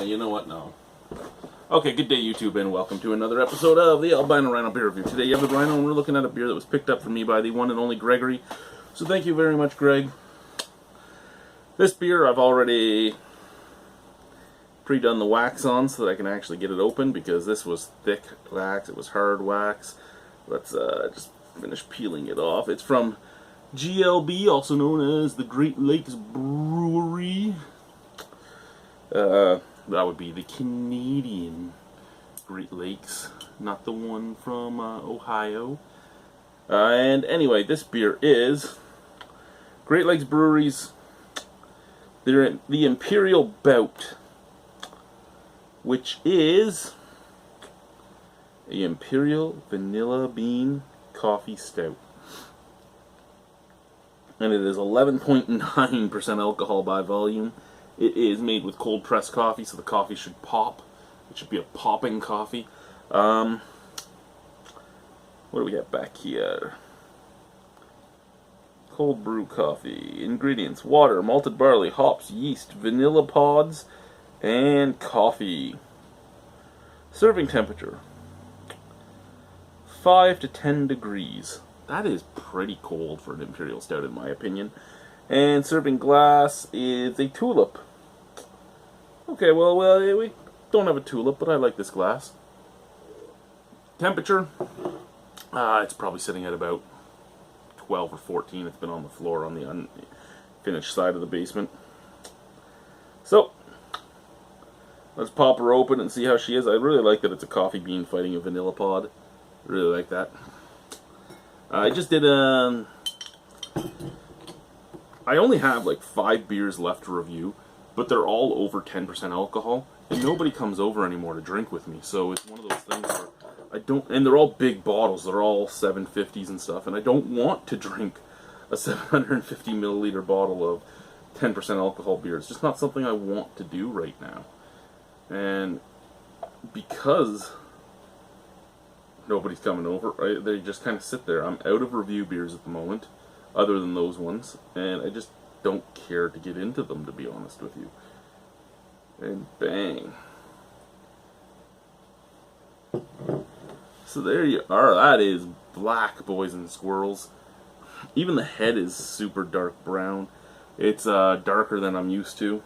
You know what? No. Okay, good day, YouTube, and welcome to another episode of the Albino Rhino Beer Review. Today, you have the Rhino, and we're looking at a beer that was picked up for me by the one and only Gregory. So thank you very much, Greg. This beer I've already pre-done the wax on so that I can actually get it open, because this was thick wax, it was hard wax. Let's just finish peeling it off. It's from GLB, also known as the Great Lakes Brewery. That would be the Canadian Great Lakes, not the one from Ohio. And anyway, this beer is Great Lakes Brewery's the Imperial Bout, which is a Imperial Vanilla Bean Coffee Stout. And it is 11.9% alcohol by volume. It is made with cold pressed coffee, so the coffee should pop. It should be a popping coffee. What do we got back here? Cold brew coffee. Ingredients: water, malted barley, hops, yeast, vanilla pods, and coffee. Serving temperature: 5 to 10 degrees. That is pretty cold for an Imperial Stout, in my opinion. And serving glass is a tulip. Okay, well, we don't have a tulip, but I like this glass. Temperature, it's probably sitting at about 12 or 14. It's been on the floor on the unfinished side of the basement. So, let's pop her open and see how she is. I really like that it's a coffee bean fighting a vanilla pod. Really like that. I just did I only have like 5 beers left to review, but they're all over 10% alcohol, and nobody comes over anymore to drink with me. So it's one of those things where I don't, and they're all big bottles, they're all 750s and stuff, and I don't want to drink a 750 milliliter bottle of 10% alcohol beer. It's just not something I want to do right now. And because nobody's coming over, they just kind of sit there. I'm out of review beers at the moment, other than those ones, and I just don't care to get into them, to be honest with you. And bang. So there you are. That is black, boys and squirrels. Even the head is super dark brown. It's darker than I'm used to.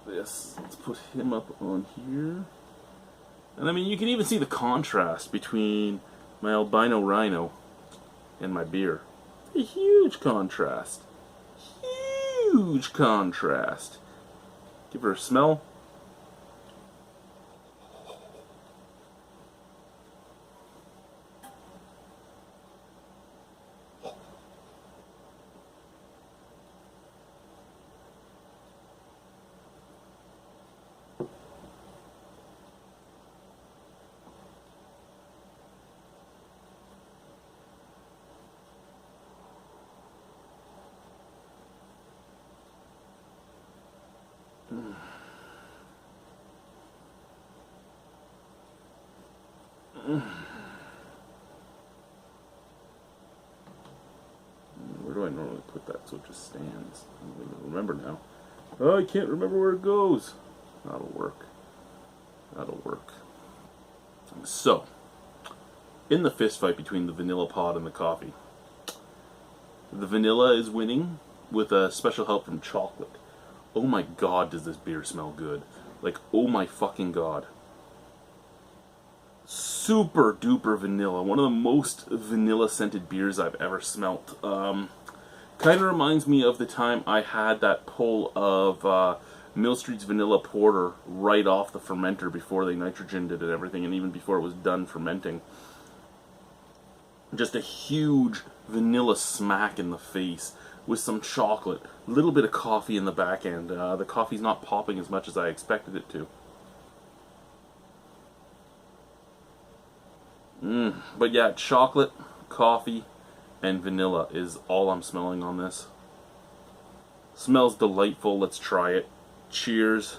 Let's put him up on here. And I mean, you can even see the contrast between my Albino Rhino and my beer. A huge contrast. Huge contrast. Give her a smell. Where do I normally put that so it just stands? I don't even remember now. Oh, I can't remember where it goes. That'll work. That'll work. So, in the fist fight between the vanilla pod and the coffee, the vanilla is winning with a special help from chocolate. Oh my god, does this beer smell good. Like, oh my fucking god. Super duper vanilla. One of the most vanilla scented beers I've ever smelt. Kind of reminds me of the time I had that pull of Mill Street's Vanilla Porter right off the fermenter before they nitrogened it and everything, and even before it was done fermenting. Just a huge vanilla smack in the face with some chocolate, a little bit of coffee in the back end. The coffee's not popping as much as I expected it to. But yeah, chocolate, coffee, and vanilla is all I'm smelling on this. Smells delightful. Let's try it. Cheers.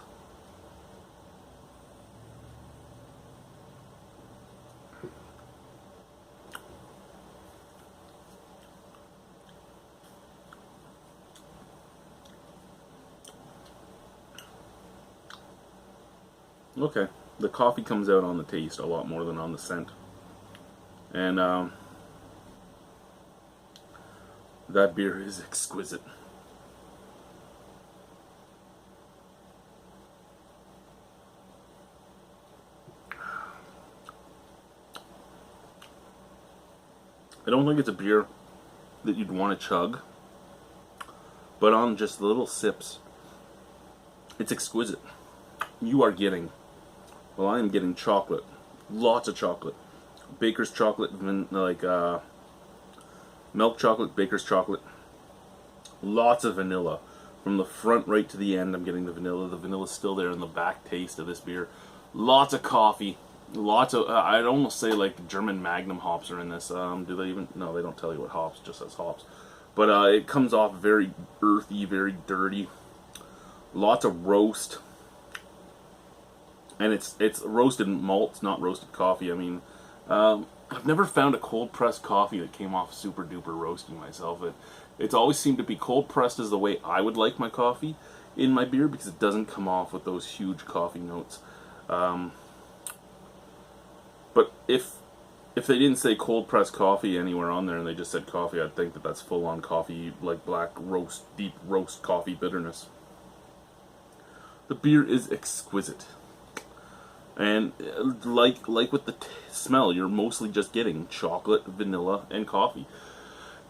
Okay, the coffee comes out on the taste a lot more than on the scent. And that beer is exquisite. I don't think it's a beer that you'd want to chug, but on just the little sips, it's exquisite. You are getting, well, I am getting chocolate, lots of chocolate, baker's chocolate, milk chocolate, baker's chocolate, lots of vanilla. From the front right to the end, I'm getting the vanilla. The vanilla's still there in the back taste of this beer. Lots of coffee. Lots of, I'd almost say like German Magnum hops are in this. Do they even? No, they don't tell you what hops, just says hops. But it comes off very earthy, very dirty. Lots of roast. And it's roasted malts, not roasted coffee. I mean, I've never found a cold pressed coffee that came off super duper roasty myself. It's always seemed to be cold pressed is the way I would like my coffee in my beer, because it doesn't come off with those huge coffee notes. But if they didn't say cold pressed coffee anywhere on there and they just said coffee, I'd think that that's full on coffee, like black roast, deep roast coffee bitterness. The beer is exquisite. And like with the smell, you're mostly just getting chocolate, vanilla, and coffee.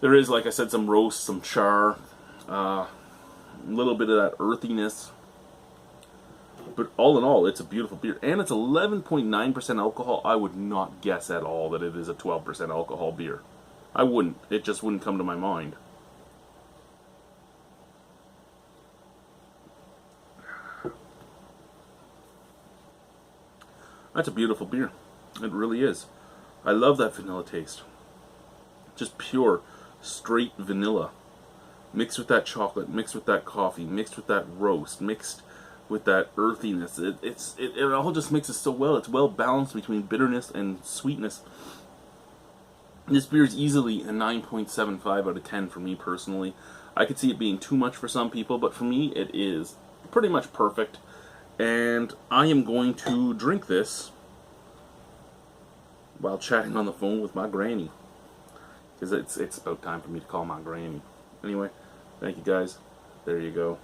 There is, like I said, some roast, some char, a little bit of that earthiness. But all in all, it's a beautiful beer. And it's 11.9% alcohol. I would not guess at all that it is a 12% alcohol beer. I wouldn't. It just wouldn't come to my mind. That's a beautiful beer. It really is. I love that vanilla taste. Just pure, straight vanilla. Mixed with that chocolate, mixed with that coffee, mixed with that roast, mixed with that earthiness. It all just mixes so well. It's well balanced between bitterness and sweetness. This beer is easily a 9.75 out of 10 for me personally. I could see it being too much for some people, but for me it is pretty much perfect. And I am going to drink this while chatting on the phone with my granny, because it's about time for me to call my granny. Anyway, thank you guys. There you go.